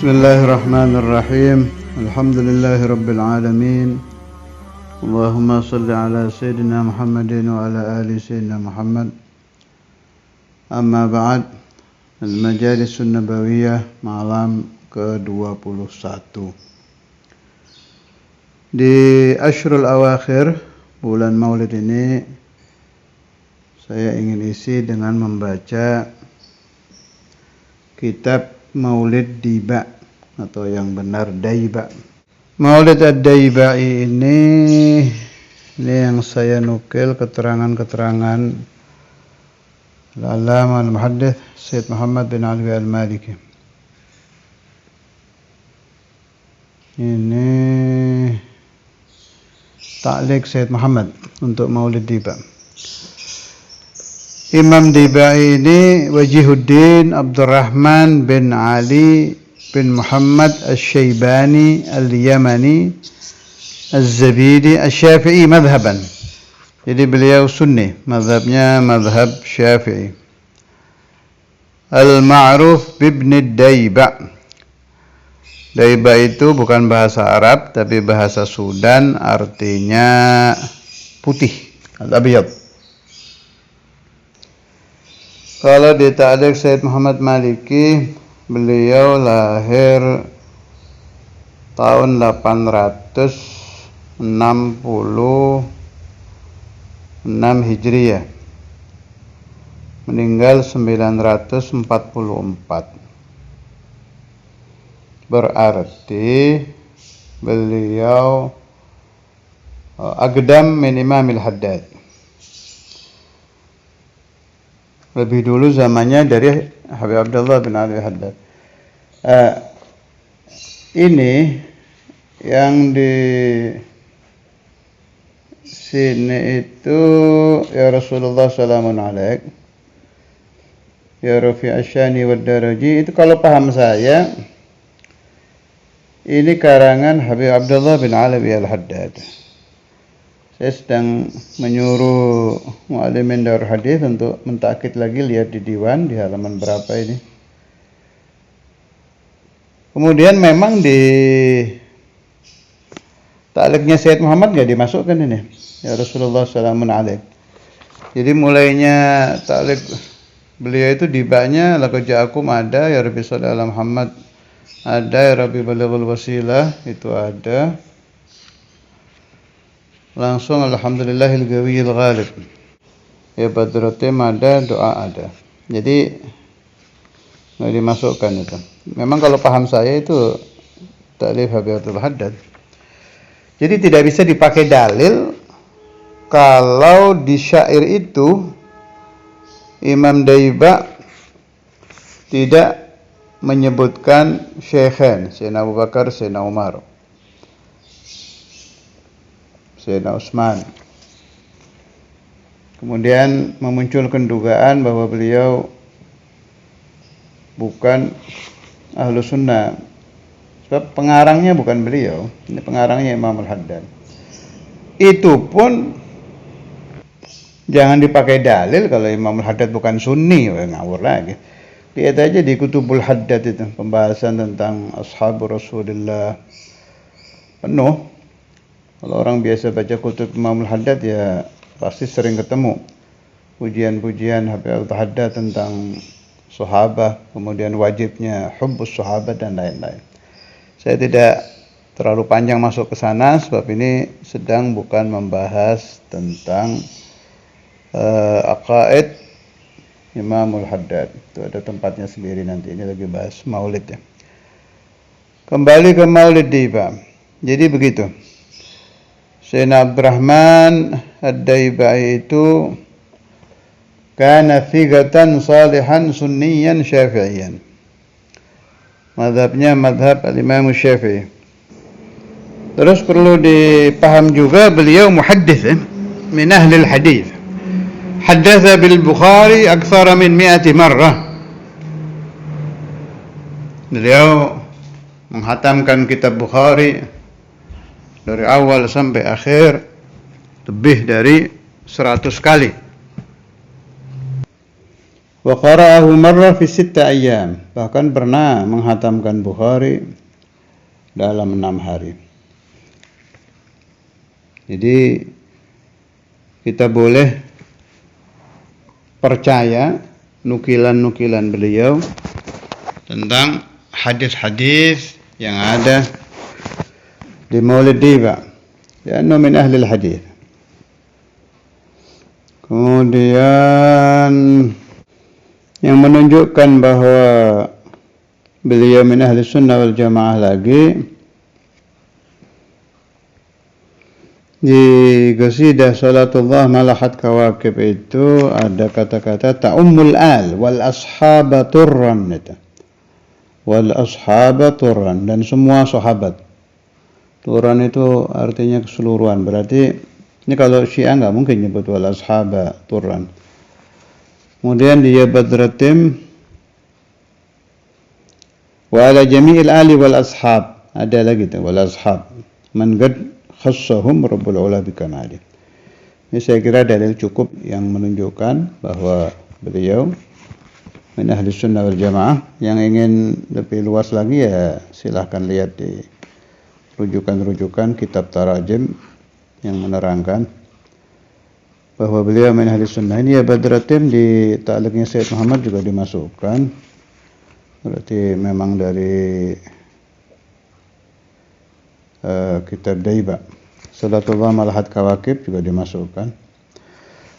Bismillahirrahmanirrahim. Alhamdulillahi rabbil alamin. Allahumma salli ala sayyidina Muhammadin wa ala ali sayyidina Muhammad. Amma ba'd. Al-Majalis Nabawiyah malam ke-21. Di Ashrul Awakhir, bulan Maulid ini, saya ingin isi dengan membaca kitab Maulid Diba, atau yang benar Daiba. Maulid Ad-Daibai ini yang saya nukil keterangan-keterangan Al-Allamah Al-Muhaddits Syed Muhammad bin Alwi Al-Maliki. Ini ta'liq Syed Muhammad untuk Maulid Diba. Imam Dibai ini Wajihuddin Abdurrahman bin Ali bin Muhammad Al-Shaybani Al-Yamani Al-Zabidi Al-Syafi'i madhaban. Jadi beliau sunni, madhabnya madhab Syafi'i. Al-Ma'ruf bibni Daiba. Daiba itu bukan bahasa Arab, tapi bahasa Sudan, artinya putih, al-abyad. Kalau di ta'liq Syed Muhammad Maliki, beliau lahir tahun 866 Hijriah, meninggal 944. Berarti beliau aqdam min Imam Al-Haddad, lebih dulu zamannya dari Habib Abdullah bin Ali Haddad. Ini yang di sini itu ya Rasulullah salamun alaik, ya Rafi' asyani wad daraji, itu kalau paham saya ini karangan Habib Abdullah bin Ali Al-Haddad. Saya sedang menyuruh mu'allimin Darul Hadis untuk mentakkid lagi, lihat di diwan di halaman berapa ini. Kemudian memang di ta'liqnya Syed Muhammad enggak dimasukkan ini, ya Rasulullah salamun alaik. Jadi mulainya ta'liq beliau itu dibanya laqad ja'akum ada, ya Rabbi shalli ala Muhammad ada, ya Rabbi balighul wasilah itu ada. Langsung alhamdulillahil gawiyil ghalib, ya Badrotim ada, doa ada. Jadi nggak dimasukkan itu. Memang kalau paham saya itu ta'lif Habib Abdul Haddad. Jadi tidak bisa dipakai dalil kalau di syair itu Imam Daiba tidak menyebutkan Syekhain, Sayyidina Abu Bakar, Sayyidina Umar, Sayyidina Utsman. Kemudian memunculkan dugaan bahwa beliau bukan ahlu sunnah, sebab pengarangnya bukan beliau, ini pengarangnya Imam Al-Haddad. Itu pun jangan dipakai dalil kalau Imam Al-Haddad bukan sunni, ngawur lagi. Lihat aja di Kutubul Haddad itu, pembahasan tentang ashabu Rasulullah penuh. Kalau orang biasa baca kutub Imam Al-Haddad ya pasti sering ketemu pujian-pujian Habib Al-Haddad tentang sahabat, kemudian wajibnya hubbus sahabat dan lain-lain. Saya tidak terlalu panjang masuk ke sana sebab ini sedang bukan membahas tentang aqaid Imam Al-Haddad. Itu ada tempatnya sendiri nanti, ini lagi bahas maulid ya. Kembali ke Maulid Diba. Jadi begitu. Sayyidina Abdurrahman Ad-Daibai itu kana thigatan salihan sunniyan syafi'iyan. Madhabnya madhab al-Imam Syafi'i. Terus perlu dipaham juga beliau muhaddits min ahli al-hadits. Haddatsa bil Bukhari akthar min 100 marrah. Beliau menghatamkan kitab Bukhari dari awal sampai akhir lebih dari 100 kali. Wa qara'ahu marra fi 6 ayyam. Bahkan pernah menghatamkan Bukhari dalam 6 hari. Jadi kita boleh percaya nukilan-nukilan beliau tentang hadis-hadis yang ada di Maulid Diba. Lianna min ahli al-hadis. Kemudian yang menunjukkan bahwa beliau min ahli sunnah wal jamaah lagi, di qasidah Salatullah Malahat Kawakib itu ada kata-kata ta'ummul al wal ashaba turran itu. Wal ashaba turran, dan semua sahabat. Turran itu artinya keseluruhan. Berarti ini kalau Syiah enggak mungkin nyebut wal ashaba turran. Kemudian dia badratim wa ala jami'il ali wal ashab. Ada lagi tuh wal ashab. Man qad khassahum rabbul ula bikamali. Ini saya kira dalil cukup yang menunjukkan bahwa beliau min ahli sunnah wal jamaah. Yang ingin lebih luas lagi ya silahkan lihat di rujukan-rujukan kitab tarajim yang menerangkan bahwa beliau min ahli sunnah. Ini ya badratim di ta'liqnya Sayyid Muhammad juga dimasukkan. Berarti memang dari kitab Daiba. Salatullah Malahat Kawakib juga dimasukkan.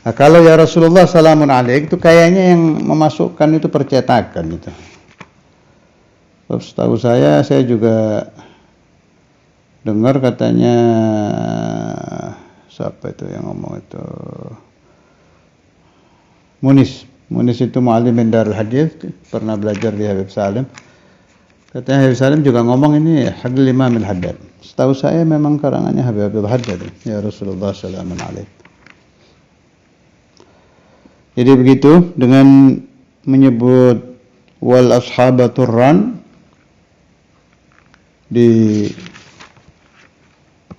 Nah, kalau ya Rasulullah salamun alaik itu kayaknya yang memasukkan itu percetakan itu. Setahu saya juga dengar katanya siapa itu yang ngomong itu, Munis itu mu'allim Darul Hadis, pernah belajar di Habib Salim. Katanya Habib Salim juga ngomong ini Hadil Imam al-Haddad. Setahu saya memang karangannya Habib al-Haddad ya Rasulullah salamun alaih. Jadi begitu dengan menyebut wal ashabatur ran di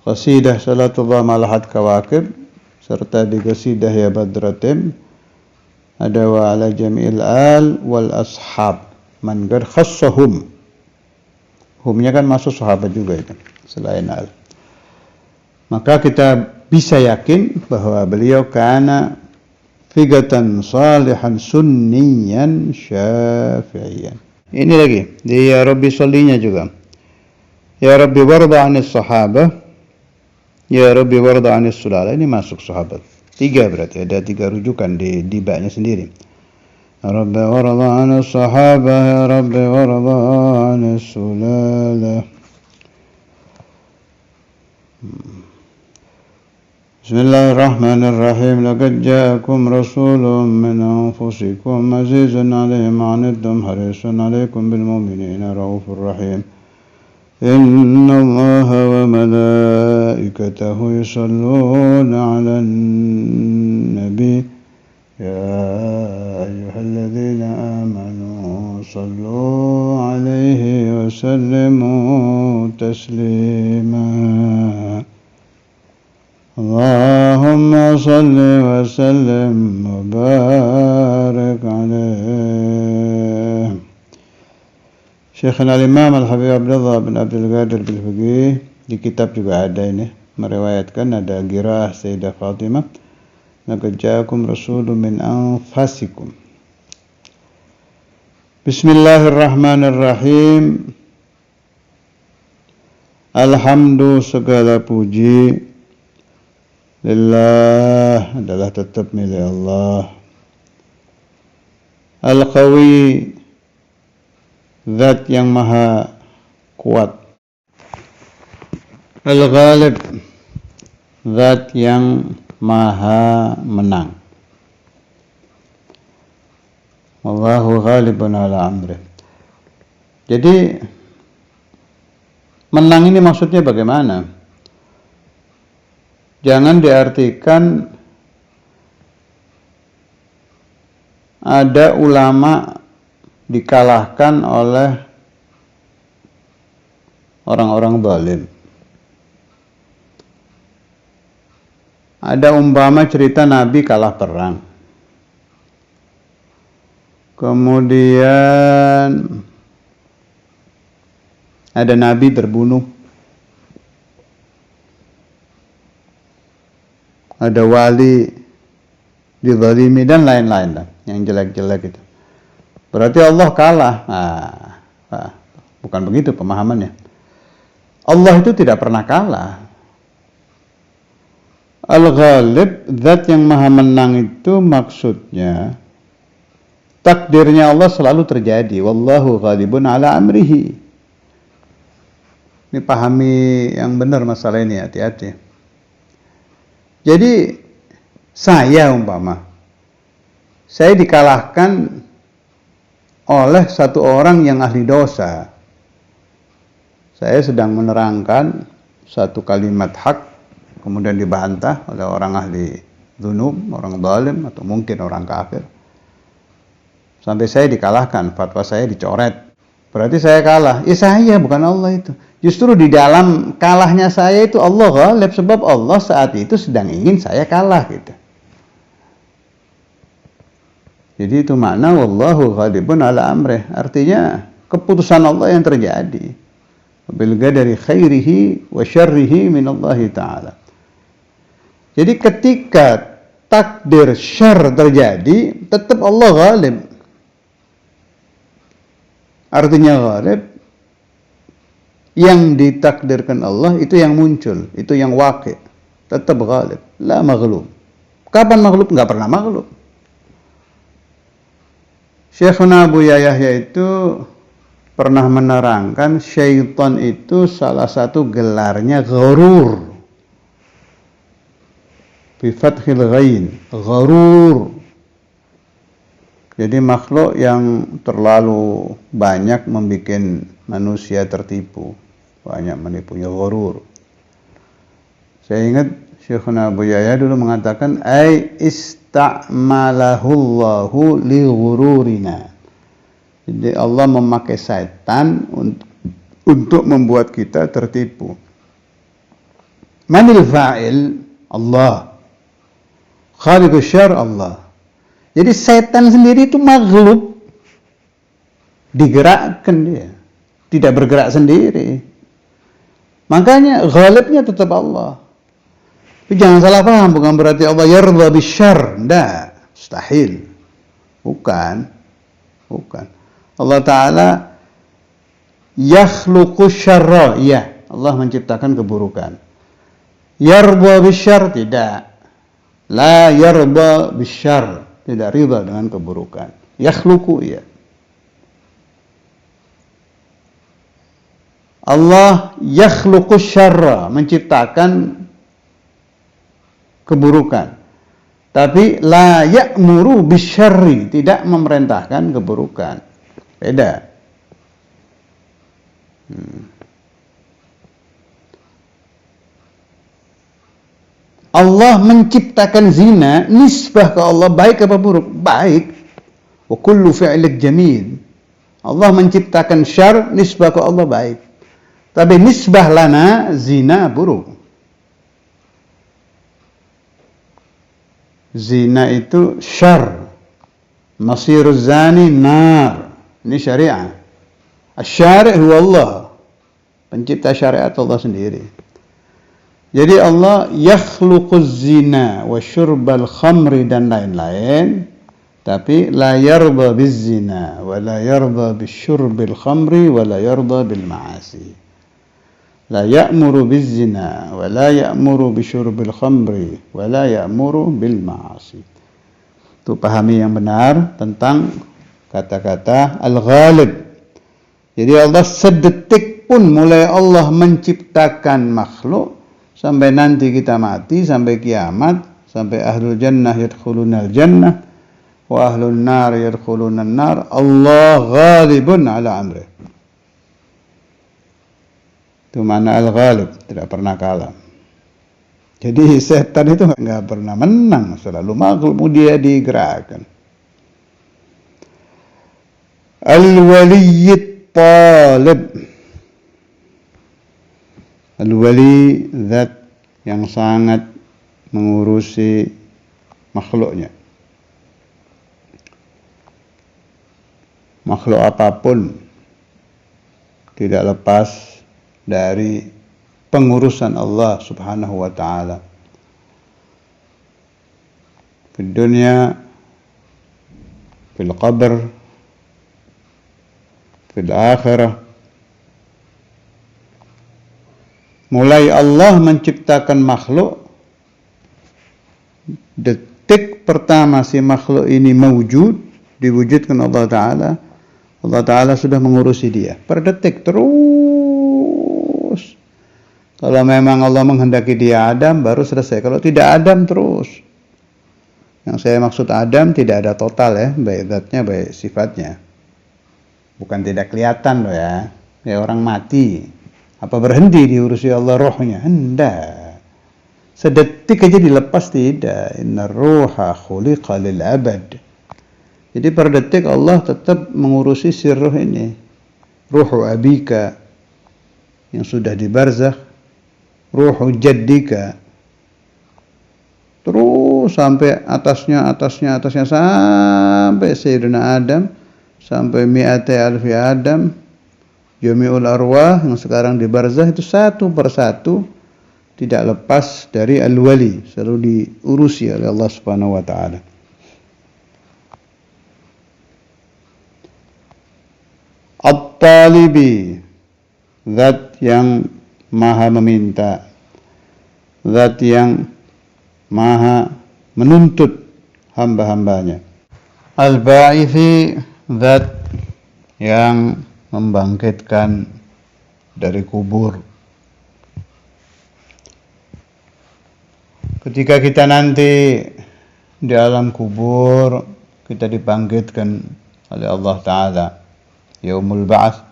qasidah Salatullah Malahat Kawakib serta di qasidah ya badratim ada wa ala jami'il al wal ashab man qad khassahum. Humnya kan masuk sahabat juga itu selain al. Maka kita bisa yakin bahwa beliau kana figatan salihan sunniyan syafi'iyan. Ini lagi di ya Rabbi shollinya juga. Ya Rabbi warda 'anis sahabah. Ya Rabbi warda 'anis sulala. Ini masuk sahabat. 3 berarti ada 3 rujukan di dibanya sendiri. Ya Rabbi warda 'anis sahabah, ya Rabbi warda 'anis sulala. Bismillahirrahmanirrahim. Laqad ja'akum rasulun min anfusikum azizun 'alaihi ma 'anittum harisun 'alaikum bil mu'minina raufur rahim. Inna Allaha wa malaikatahu yusalluna 'alan nabi ya ayyuhalladzina amanu sallu 'alaihi wa sallimu taslima. Allahumma salli wa sallim wa barik alaih. Syekhna al-Imam Al-Habib Abdullah bin Abdul Qadir Bil-Fiqih di kitab juga ada ini meriwayatkan, ada qiraah Sayyidah Fatimah, laqad ja'akum rasulun min anfusikum. Bismillahirrahmanirrahim. Alhamdu segala puji lillah adalah tetap milik Allah. Al-Qawi, zat yang maha kuat. Al-Ghalib, zat yang maha menang. Wallahu ghalibun ala amrih. Jadi menang ini maksudnya bagaimana? Jangan diartikan ada ulama dikalahkan oleh orang-orang zalim. Ada umpama cerita Nabi kalah perang. Kemudian ada nabi terbunuh. Ada wali dizalimi dan lain-lain lah, yang jelek-jelek itu. Berarti Allah kalah. Bukan begitu pemahamannya. Allah itu tidak pernah kalah. Al-Ghalib, zat yang maha menang itu maksudnya takdirnya Allah selalu terjadi. Wallahu ghalibun ala amrihi. Ini pahami yang benar masalah ini, hati-hati. Jadi saya dikalahkan oleh satu orang yang ahli dosa. Saya sedang menerangkan satu kalimat hak, kemudian dibantah oleh orang ahli dzunub, orang zalim, atau mungkin orang kafir. Sampai saya dikalahkan, fatwa saya dicoret. Berarti saya kalah. Saya bukan Allah itu. Justru di dalam kalahnya saya itu Allah ghalib, sebab Allah saat itu sedang ingin saya kalah gitu. Jadi itu makna wallahu ghalibun ala amrih. Artinya keputusan Allah yang terjadi. Bil qadari khairihi wa syarrihi min Allah Ta'ala. Jadi ketika takdir syarr terjadi, tetap Allah ghalib. Artinya ghalib, yang ditakdirkan Allah itu yang muncul, itu yang waqi', tetap ghalib, la maghlub. Kapan maghlub? Enggak pernah maghlub. Syekhuna Abu Yahya itu pernah menerangkan syaitan itu salah satu gelarnya gharur. Bi fathil ghain, gharur. Jadi makhluk yang terlalu banyak membuat manusia tertipu, banyak menipunya, gharur. Saya ingat Syekhuna Abu Yahya dulu mengatakan ai ista'malahullahu li ghururina. Jadi Allah memakai syaitan untuk membuat kita tertipu. Manil fa'il? Allah. Khaliqus syarr Allah. Jadi setan sendiri itu maghlub, digerakkan dia, tidak bergerak sendiri. Makanya ghalibnya tetap Allah. Tapi jangan salah paham, bukan berarti Allah yarda bisyarr, enggak, mustahil. Bukan. Allah Ta'ala yakhluqu syarra, iya, Allah menciptakan keburukan. Yarda bisyarr, tidak. La yarda bisyarr, tidak ridha dengan keburukan. Yakhluqu, ya. Allah yakhluqu syarra, menciptakan keburukan. Tapi la ya'muru bisyarri, tidak memerintahkan keburukan. Beda. Allah menciptakan zina, nisbah ke Allah baik apa buruk? Baik. Wa kullu fi'lik jamil. Allah menciptakan syarr, nisbah ke Allah baik. Tapi nisbah lana zina buruk. Zina itu syarr. Masiruz zani nar. Ini syariah. Asy-syari' huwa Allah. Pencipta syariat Allah sendiri. Jadi Allah yakhluquz zina wa syurbal khamri dan lain-lain, tapi la yarda biz-zina wa la yarda bisyurbil khamri wa la yarda bil ma'asi. La ya'muru biz-zina wa la ya'muru bisyurbil khamri wa la ya'muru bil ma'asi. Itu pahami yang benar tentang kata-kata al-ghalib. Jadi Allah sedetik pun mulai Allah menciptakan makhluk sampai nanti kita mati, sampai kiamat, sampai ahlul jannah yadkhulunal jannah wa ahlun nar yadkhulunan nar, Allah ghalibun ala amrih. Itu mana al-ghalib, tidak pernah kalah. Jadi setan itu enggak pernah menang, selalu maghlub, dia digerakkan. Al-waliyyit talib. Al-wali, zat yang sangat mengurusi makhluknya. makhluk apapun tidak lepas dari pengurusan Allah Subhanahu wa taala. Di dunia, fil qabr, fil akhirah. Mulai Allah menciptakan makhluk, detik pertama si makhluk ini mewujud, diwujudkan Allah Ta'ala, Allah Ta'ala sudah mengurusi dia. Per detik terus. Kalau memang Allah menghendaki dia Adam, baru selesai. Kalau tidak Adam, terus. Yang saya maksud Adam tidak ada total ya, baik zatnya, baik sifatnya. Bukan tidak kelihatan loh ya. Kayak orang mati. Apa berhenti diurusi Allah rohnya? Hendak. Sedetik aja dilepas tidak. Inna ruha khuliqa lil abad. Jadi per detik Allah tetap mengurusi si ruh ini. Ruhu abika yang sudah di barzakh. Ruhu jaddika. Terus sampai atasnya sampai Sayyidina Adam, sampai mi'ati alfi Adam, jami'ul arwah yang sekarang di barzakh itu satu persatu tidak lepas dari al-wali, selalu diurusi oleh Allah Subhanahu wa taala. At-talibi, zat yang maha meminta, zat yang maha menuntut hamba-hambanya. Al-ba'ithi, zat yang membangkitkan dari kubur. Ketika kita nanti di alam kubur, kita dibangkitkan oleh Allah Ta'ala, yaumul ba'ats.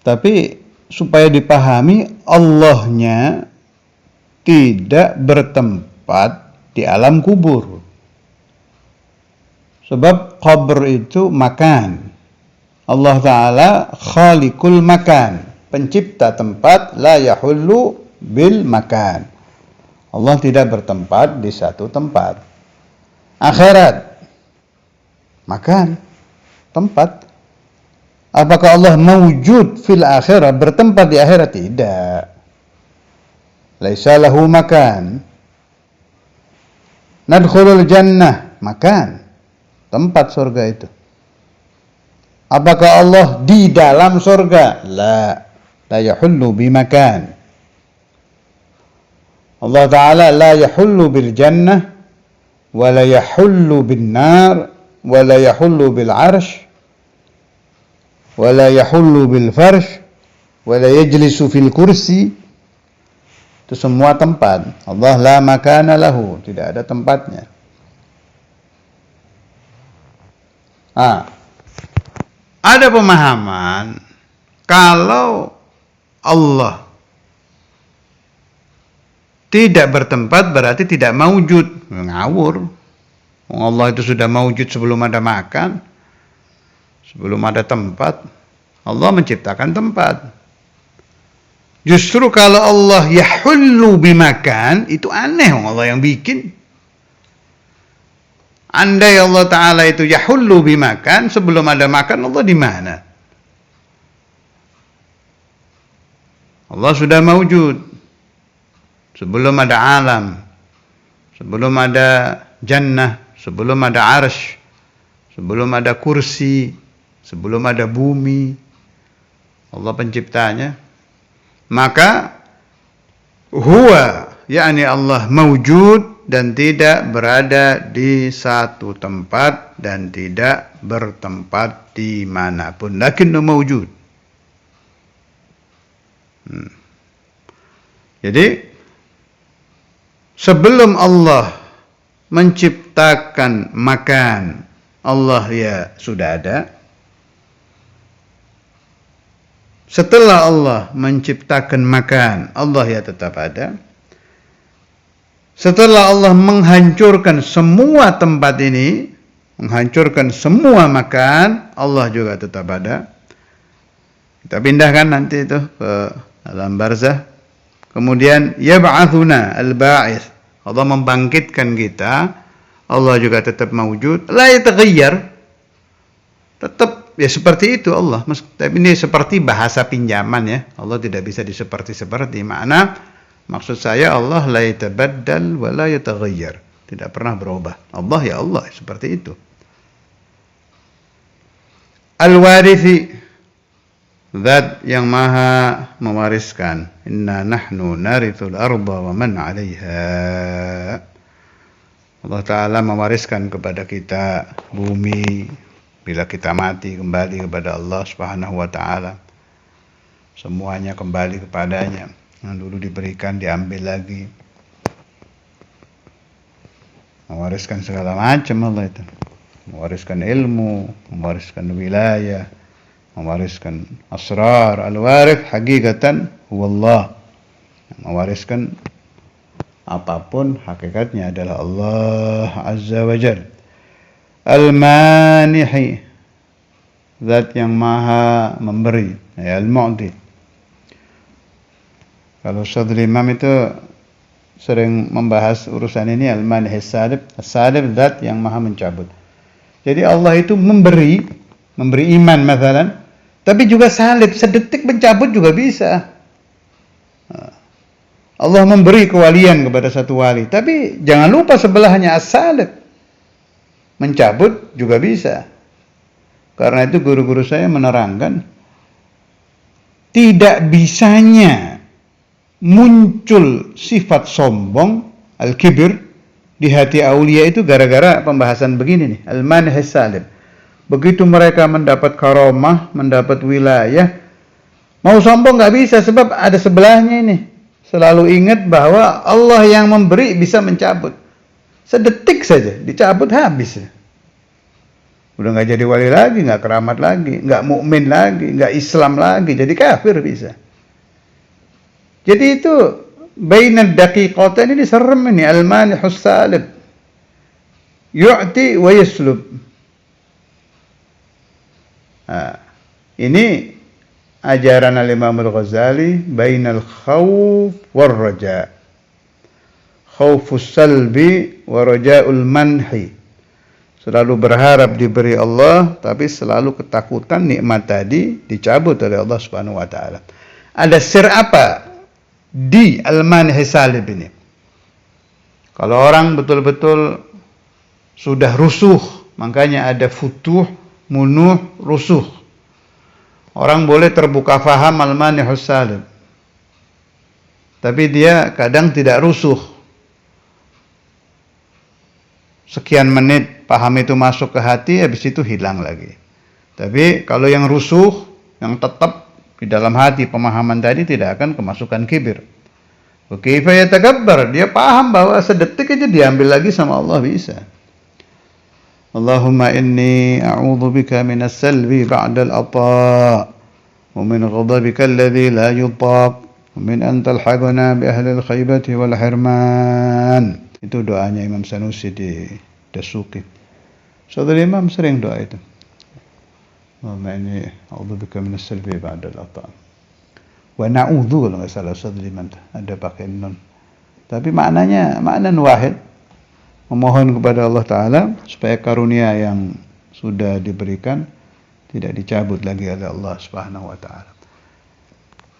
Tapi supaya dipahami, Allahnya tidak bertempat di alam kubur. Sebab kubur itu makan. Allah Ta'ala khaliqul makan, pencipta tempat, la yahullu bil makan. Allah tidak bertempat di satu tempat. Akhirat, makan, tempat. Apakah Allah mawjud fil akhirat, bertempat di akhirat? Tidak. Laisa lahu makan. Nadkhulul jannah, makan, tempat surga itu. Apakah Allah di dalam surga? La yahullu bimakan. Allah Ta'ala la yahullu bil jannah, wa la yahullu bin nar, wa la yahullu bil arsh, wa la yahullu bil farsh, wa la yajlisu fil kursi. Itu semua tempat. Allah la makana lahu, tidak ada tempatnya. Ada pemahaman kalau Allah tidak bertempat berarti tidak mawujud. Ngawur. Allah itu sudah mawujud sebelum ada makan, sebelum ada tempat. Allah menciptakan tempat. Justru kalau Allah yahullu bimakan, itu aneh, Allah yang bikin. Andai Allah Ta'ala itu yahullu bimakan, sebelum ada makan, Allah di mana? Allah sudah mawujud sebelum ada alam, sebelum ada jannah, sebelum ada arsy, sebelum ada kursi, sebelum ada bumi. Allah penciptanya. Maka huwa, yakni Allah mawjud dan tidak berada di satu tempat dan tidak bertempat dimanapun. Lakinnu mawjud. Jadi sebelum Allah menciptakan makan, Allah ya sudah ada. Setelah Allah menciptakan makan, Allah ya tetap ada. Setelah Allah menghancurkan semua tempat ini, menghancurkan semua makan, Allah juga tetap ada. Kita pindahkan nanti itu ke alam barzakh. Kemudian yab'atsuna al-ba'its. Allah membangkitkan kita. Allah juga tetap mawjud. La yataghayyar. Tetap ya seperti itu Allah. Tapi ini seperti bahasa pinjaman ya. Allah tidak bisa seperti. Maksud saya Allah la yatabaddal wa la yataghayyar. Tidak pernah berubah. Allah ya Allah seperti itu. Al-warithi, zat yang maha mewariskan. Inna nahnu narithul arda wa man 'alaiha. Allah Ta'ala mewariskan kepada kita bumi. Bila kita mati kembali kepada Allah Subhanahu wa Ta'ala. Semuanya kembali kepadanya. Yang dulu diberikan diambil lagi. Mewariskan segala macam Allah itu. Mewariskan ilmu, mewariskan wilayah, mewariskan asrar. Al-warith hakikatan huwallah. Mewariskan apapun hakikatnya adalah Allah Azza wa Jalla. Al-manihi, zat yang maha memberi, ya, al-mu'ti. Kalau Syaikhul Imam itu sering membahas urusan ini, al-manihi as-salib, zat yang maha mencabut. Jadi Allah itu memberi iman misalnya, tapi juga salib, sedetik mencabut juga bisa. Allah memberi kewalian kepada satu wali, tapi jangan lupa sebelahnya as-salib. Mencabut juga bisa. Karena itu guru-guru saya menerangkan tidak bisanya muncul sifat sombong, al-kibir di hati aulia itu gara-gara pembahasan begini nih, al-manih salim. Begitu mereka mendapat karamah, mendapat wilayah, mau sombong nggak bisa sebab ada sebelahnya ini. Selalu ingat bahwa Allah yang memberi bisa mencabut. Sedetik saja dicabut habis. Udah nggak jadi wali lagi, nggak keramat lagi, nggak mukmin lagi, nggak Islam lagi, jadi kafir bisa. Jadi itu bainad daqiqatain ini serem ini, al-manihus salib. Yu'ti wa yaslub. Ini ajaran al-Imam al-Ghazali bainal khawf war raja. Khawfus salbi wa raja'ul manhi. Selalu berharap diberi Allah, tapi selalu ketakutan nikmat tadi dicabut oleh Allah Subhanahu wa taala. Ada sir apa di al-manhi salib ini? Kalau orang betul-betul sudah rusuh, makanya ada futuh, munuh, rusuh. Orang boleh terbuka faham al-manhi salib. Tapi dia kadang tidak rusuh. Sekian menit paham itu masuk ke hati, habis itu hilang lagi. Tapi kalau yang rusuh, yang tetap di dalam hati pemahaman tadi tidak akan kemasukan kibir. Kaifa yatakabbar, dia paham bahwa sedetik aja diambil lagi sama Allah bisa. Allahumma inni a'udzubika minas salbi ba'dal ata' wa min ghadabika alladhi la yutaq wa min an talhaqna bi ahli al-khaybati wal hirman. Itu doanya Imam Sanusi di Dasuki. Saudara Imam sering doa itu. Allahumma inni a'udzubika minas salbi ba'dal ata'. Wa na'udzu kalau enggak salah Saudara Imam ada pakai nun. Tapi maknanya wahid. Memohon kepada Allah Ta'ala supaya karunia yang sudah diberikan tidak dicabut lagi oleh Allah Subhanahu wa Ta'ala.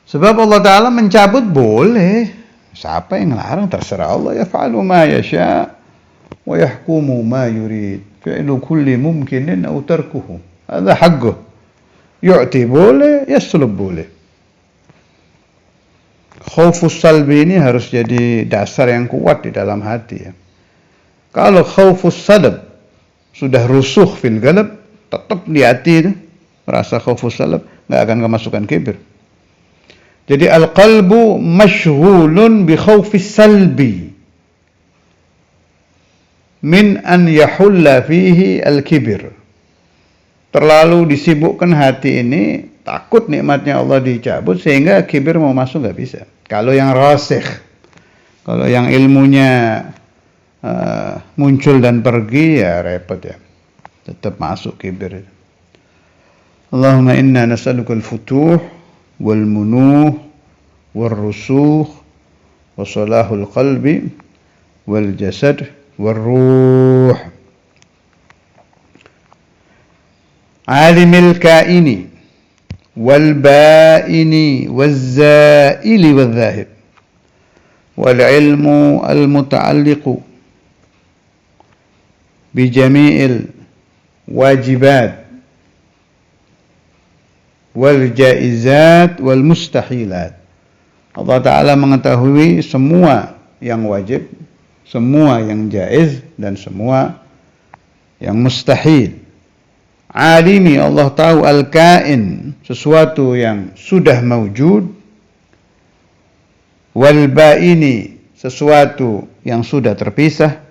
Sebab Allah Ta'ala mencabut boleh. Siapa yang larang? Terserah Allah. Yaf'alu ma yasha' wa yahkumu ma yurid. Fi'lu kulli mumkinin au tarkuhu. Ada haqquh. Yu'ti boleh, yaslub boleh. Khaufus salbi ini harus jadi dasar yang kuat di dalam hati ya. Kalau khaufus salab sudah rusuh fil galab, tetap di hati itu rasa khaufus salab, enggak akan kemasukan kibir. Jadi al-qalbu masyghulun bi khaufis salbi min an yahulla fihi al-kibir. Terlalu disibukkan hati ini, takut nikmatnya Allah dicabut sehingga kibir mau masuk enggak bisa. Kalau yang rasikh, kalau yang ilmunya muncul dan pergi ya repot ya. Tetap masuk kibir. Allahumma inna nas'aluka al-futuh wal munuh wal rusuh wa salahul qalbi wal jasad wal ruh. Alimil kaini wal baini waz zaili wal zahib wal ilmu al muta'alliqu bi jami'il wajibat wal jaizat wal mustahilat. Allah Ta'ala mengetahui semua yang wajib, semua yang jaiz, dan semua yang mustahil. Alimi, Allah tahu al-kain, sesuatu yang sudah mawjud. Wal baini, sesuatu yang sudah terpisah.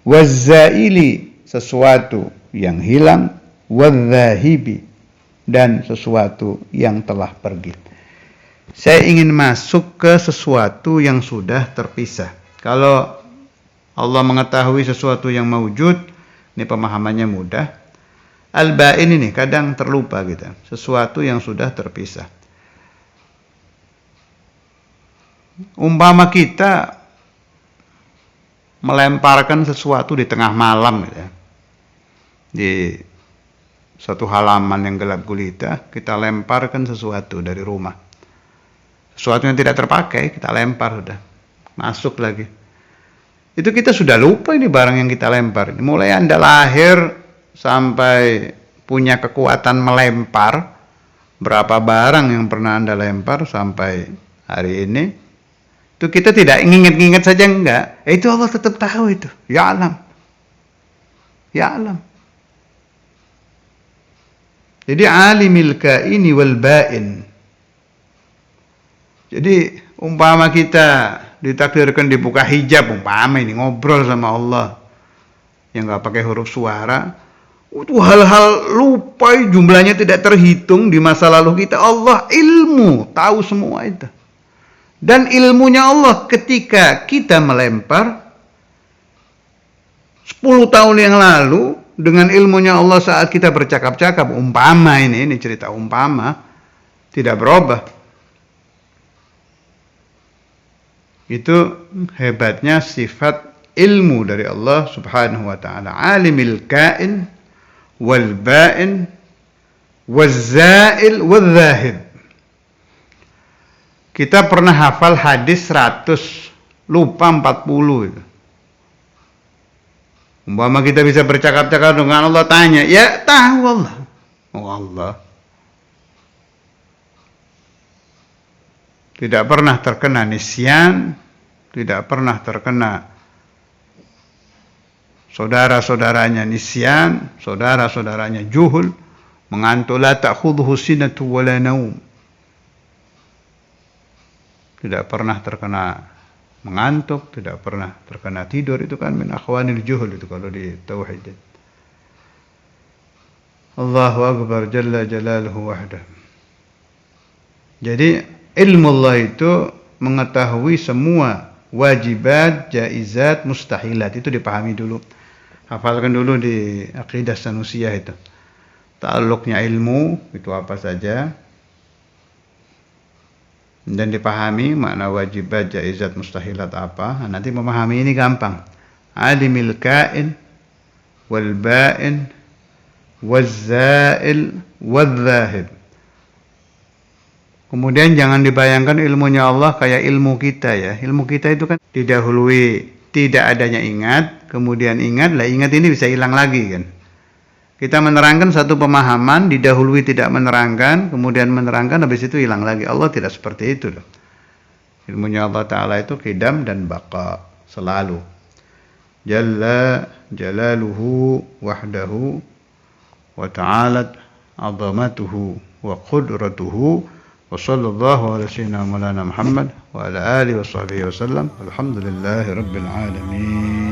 Wazzaili, sesuatu yang hilang. Wadzahibi, dan sesuatu yang telah pergi. Saya ingin masuk ke sesuatu yang sudah terpisah. Kalau Allah mengetahui sesuatu yang mawjud, ini pemahamannya mudah. Al-ba'in ini kadang terlupa kita. Sesuatu yang sudah terpisah. Umpama kita melemparkan sesuatu di tengah malam gitu ya. Di suatu halaman yang gelap gulita, kita lemparkan sesuatu dari rumah. Sesuatu yang tidak terpakai, kita lempar sudah. Masuk lagi. Itu kita sudah lupa ini barang yang kita lempar. Mulai Anda lahir sampai punya kekuatan melempar, berapa barang yang pernah Anda lempar sampai hari ini, itu kita tidak ingat-ingat saja enggak. Itu Allah tetap tahu itu. Ya alam. Ya alam. Jadi alimil kaini wal bain. Jadi umpama kita ditakdirkan dibuka hijab, umpama ini ngobrol sama Allah yang nggak pakai huruf suara, itu hal-hal lupa, jumlahnya tidak terhitung di masa lalu kita. Allah ilmu, tahu semua itu. Dan ilmunya Allah ketika kita melempar 10 tahun yang lalu, dengan ilmunya Allah saat kita bercakap-cakap, umpama ini cerita umpama, tidak berubah. Itu hebatnya sifat ilmu dari Allah Subhanahu wa taala. Alimil kain wal bain waz zail wal zahid. Kita pernah hafal hadis 100, lupa 40 itu. Umpama kita bisa bercakap-cakap dengan Allah, tanya, ya tahu Allah. Oh Allah. Tidak pernah terkena nisyan, tidak pernah terkena saudara-saudaranya nisyan, saudara-saudaranya juhul, mengantuk, la ta'khudhuhu sinatu wa la naum. Tidak pernah terkena mengantuk, tidak pernah terkena tidur. Itu kan min akhwanil juhul itu kalau di tauhid. Allahu akbar jalla jalaluhu wahdah. Jadi ilmu Allah itu mengetahui semua wajibat, jaizat, mustahilat. Itu dipahami dulu. Hafalkan dulu di Aqidah Sanusiyah itu. Ta'alluqnya ilmu itu apa saja. Dan dipahami makna wajibat, jaizat, mustahilat apa. Nah, nanti memahami ini gampang. Alimil kain wal bain waz zail wal zahid. Kemudian jangan dibayangkan ilmunya Allah kayak ilmu kita ya. Ilmu kita itu kan didahului tidak adanya ingat, kemudian ingat, lah ingat ini bisa hilang lagi kan. Kita menerangkan satu pemahaman, didahului tidak menerangkan, kemudian menerangkan, habis itu hilang lagi. Allah tidak seperti itu loh. Ilmunya Allah Ta'ala itu qidam dan baqa, selalu. Jalla jalaluhu wahdahu wa ta'alat azamatuhu wa qudratuhu wa sallallahu ala sayyidina Maulana Muhammad wa ala alihi wa sahbihi wa sallam. Alhamdulillahi rabbil alamin.